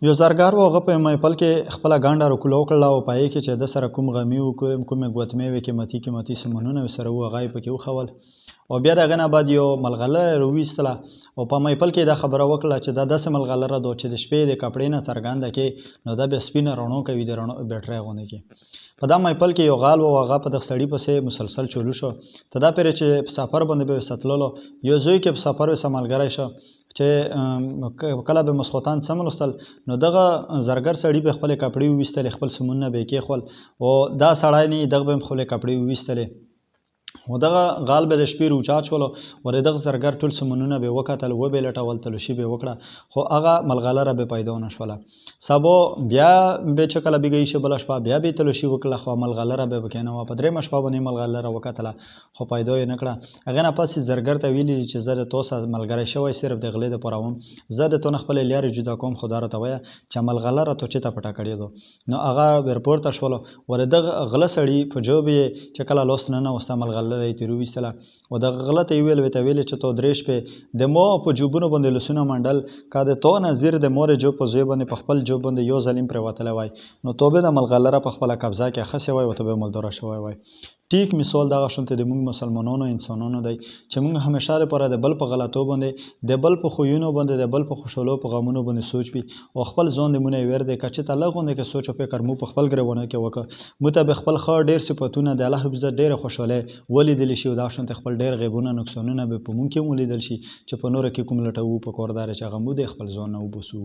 یو زرګر و هغه په محفل کې خپله ګنډه راکوله وکړله او په هغې کې چې ده سره کوم غمي و کومې ګوتمې وې قیمتي سامانونه یې سره وو هغه یې پکې وښول او بیا د هغې نه بعد یو ملغلره یې راویستله او په محفل کې یې دا خبره وکړله چې دا داسې ملغلره ده چې د شپې د کپړې نه څرګنده کې نو دا بیا سپینه رڼو کوي د رڼو بیټرۍ غوندې کې په دا محفل کې یو غال و هغه په دغه سړي پسې مسلسل چولو شو ته دا پیرې چې په سفر باندې به یې ستللو یو زوی کې په سفر ورسره ملګری شو چې کله به ماسخوتن څه ولوستل نو دغه زرګر سړي به خپلې کپړې وویستلې خپل سمونونه به یې کېښول او دا سړی نه دغه به هم خپلې کپړې وویستلې و دغه غال به د شپې روچات شولو ور دغه زرګر ټول سمونونه به وکتل و به لټول تلوشي به وکړه خو هغه ملغلره به پیدا نه شوله سبا بیا به چې کله بیګی شي بله شپه بیا به تلوشي وکړه خو ملغلره به پکې نه وه په درېیمه شپه باندې ملغلره وکتله خو پیدا یې نه کړه هغې نه پس زرګر ته ویلي چې زه د تو سره ملګری شوی صرف د غلې دپاره وم زه د تو نه خپلې لیارې جدا کوم خو دا راته وایه چې ملغلره تو چېرته پټه کړې ده نو هغه ورپورته شولو ور دغه غله سړي په جوب یې چې کله لوست ننوسته ملغلره یې ترې وویستله او دغه غله ته یې ویل ورته ویلې چې تو درې شپې د مو په جوبونو باندې لاسونه منډل که د تو نظیر د مورې جوب په زوی باندې په خپل جوب باندې یو ظلم پرېوتلی وای نو تو به د ملغلره په خپله قبضه کې اخیستی وای او ته به ملدوره شوی وای ټیک مثال دغه شانته د موږ مسلمانانو انسانانو دی چې موږ همیشه لپاره د بل په غلطو باندې د بل په خویونو باندې د بل په خوشحالو په غمونو باندې سوچ وي او خپل ځان د مونږ ویر دی که چې ته لږ غوندې کې سوچ او فکر مو په خپل ګریوانو کې وکړه مو ته به خپل ښه ډېر صفتونه د الله رب عزت ډېره خوشحالۍ ولیدلی شي او دغه شانته خپل ډېر غیبونه نقصانونه به په مونږ کې هم ولیدل شي چې په نوره کې کوم لټوو په کار دا چې هغه مو د خپل ځان نه وباسو